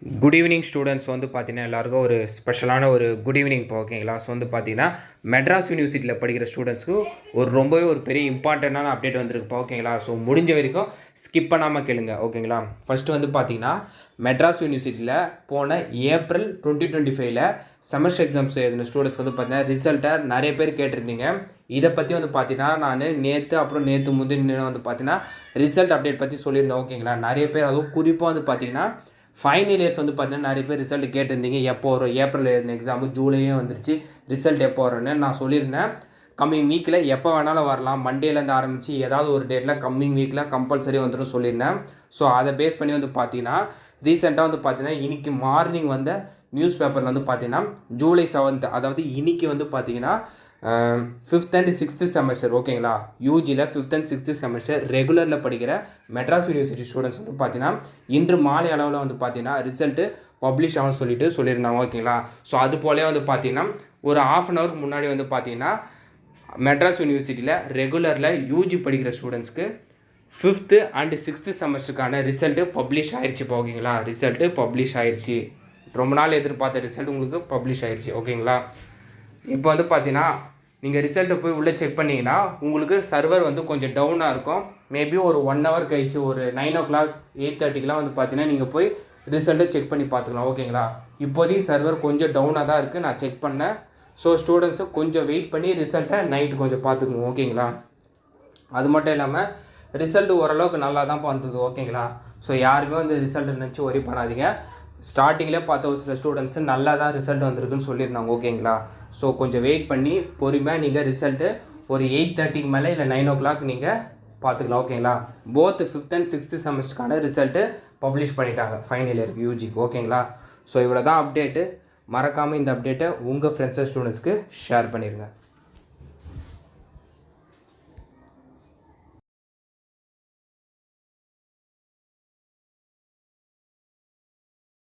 Good evening students வந்து பார்த்தீங்கன்னா எல்லாருக்கும் ஒரு ஸ்பெஷலான ஒரு குட் ஈவினிங் இப்போ ஓகேங்களா. ஸோ வந்து பார்த்தீங்கன்னா மெட்ராஸ் யூனிவர்சிட்டியில் படிக்கிற ஸ்டூடெண்ட்ஸ்க்கு ரொம்பவே ஒரு பெரிய இம்பார்ட்டண்ட்டான அப்டேட் வந்திருக்குப்பா ஓகேங்களா. ஸோ முடிஞ்ச வரைக்கும் ஸ்கிப் பண்ணாமல் கேளுங்க ஓகேங்களா. ஃபஸ்ட்டு வந்து பார்த்தீங்கன்னா மெட்ராஸ் யூனிவர்சிட்டியில் போன ஏப்ரல் 2025 செமஸ்டர் எக்ஸாம்ஸ் எழுதின ஸ்டூடெண்ட்ஸ் வந்து பார்த்தீங்கன்னா ரிசல்ட்டை நிறைய பேர் கேட்டிருந்தீங்க. இதை பற்றி வந்து பார்த்தீங்கன்னா நான் நேற்று முந்தின வந்து பார்த்தீங்கன்னா ரிசல்ட் அப்டேட் பற்றி சொல்லியிருந்தேன் ஓகேங்களா. நிறைய பேர் அதுவும் குறிப்பாக வந்து பார்த்தீங்கன்னா ஃபைனல் இயர்ஸ் வந்து பார்த்தீங்கன்னா நிறைய பேர் ரிசல்ட் கேட்டிருந்தீங்க. எப்போ வரும், ஏப்ரல் எழுதின எக்ஸாமு ஜூலையே வந்துருச்சு, ரிசல்ட் எப்போ வரும்னு நான் சொல்லியிருந்தேன். கம்மிங் வீக்கில் எப்போ வேணாலும் வரலாம், மண்டேலேருந்து ஆரம்பித்து ஏதாவது ஒரு டேட்டில் கம்மிங் வீக்கில் கம்பல்சரி வந்துடும் சொல்லியிருந்தேன். ஸோ அதை பேஸ் பண்ணி வந்து பார்த்தீங்கன்னா ரீசெண்டாக வந்து பார்த்தீங்கன்னா இன்றைக்கி மார்னிங் வந்த நியூஸ் பேப்பரில் வந்து பார்த்தீங்கன்னா ஜூலை 7th அதாவது இன்றைக்கி வந்து பார்த்தீங்கன்னா 5th and 6th செமஸ்டர் ஓகேங்களா. யூஜியில் 5th and 6th செமஸ்டர் ரெகுலரில் படிக்கிற மெட்ராஸ் யூனிவர்சிட்டி ஸ்டூடெண்ட்ஸ் வந்து பார்த்தீங்கன்னா இன்று மாலை அளவில் வந்து பார்த்தீங்கன்னா ரிசல்ட்டு பப்ளிஷ் ஆகும்னு சொல்லியிருந்தாங்க ஓகேங்களா. ஸோ அது போலே வந்து பார்த்தீங்கன்னா ஒரு ½ அன் ஹவருக்கு முன்னாடி வந்து பார்த்தீங்கன்னா மெட்ராஸ் யூனிவர்சிட்டியில் ரெகுலரில் யூஜி படிக்கிற ஸ்டூடெண்ட்ஸ்க்கு 5th and 6th செமஸ்டருக்கான ரிசல்ட்டு பப்ளிஷ் ஆயிடுச்சு இப்போ ஓகேங்களா. ரிசல்ட்டு பப்ளிஷ் ஆயிடுச்சு, ரொம்ப நாள் எதிர்பார்த்த ரிசல்ட் உங்களுக்கு பப்ளிஷ் ஆயிடுச்சு ஓகேங்களா. இப்போ வந்து பார்த்தீங்கன்னா நீங்கள் ரிசல்ட்டை போய் உள்ளே செக் பண்ணிங்கன்னா உங்களுக்கு சர்வர் வந்து கொஞ்சம் டவுனாக இருக்கும். மேபி ஒரு 1 hour கழிச்சு ஒரு 9 o'clock 8:30க்கெலாம் வந்து பார்த்தீங்கன்னா நீங்கள் போய் ரிசல்ட்டை செக் பண்ணி பார்த்துக்கலாம் ஓகேங்களா. இப்போதைக்கு சர்வர் கொஞ்சம் டவுனாக தான் இருக்குது, நான் செக் பண்ணேன். ஸோ ஸ்டூடெண்ட்ஸு கொஞ்சம் வெயிட் பண்ணி ரிசல்ட்டை நைட்டு கொஞ்சம் பார்த்துக்கணும் ஓகேங்களா. அது மட்டும் இல்லாமல் ரிசல்ட் ஓரளவுக்கு நல்லா தான் வந்தது ஓகேங்களா. ஸோ யாருமே வந்து ரிசல்ட்டை நினச்சி ஒரி பண்ணாதீங்க. ஸ்டார்டிங்கில் பார்த்த ஒரு சில ஸ்டூடெண்ட்ஸு நல்லா தான் ரிசல்ட் வந்திருக்குன்னு சொல்லியிருந்தாங்க ஓகேங்களா. ஸோ கொஞ்சம் வெயிட் பண்ணி பொறுமையாக நீங்கள் ரிசல்ட்டு ஒரு 8:30க்கு மேலே இல்லை 9 o'clock நீங்கள் பார்த்துக்கலாம் ஓகேங்களா. போத் 5th and 6th செமஸ்டருக்கான ரிசல்ட்டு பப்ளிஷ் பண்ணிட்டாங்க ஃபைனல் இயர் யூஜிக்கு ஓகேங்களா. ஸோ இவ்வளோ தான் அப்டேட்டு. மறக்காமல் இந்த அப்டேட்டை உங்கள் ஃப்ரெண்ட்ஸ் ஸ்டூடெண்ட்ஸ்க்கு ஷேர் பண்ணிடுங்க.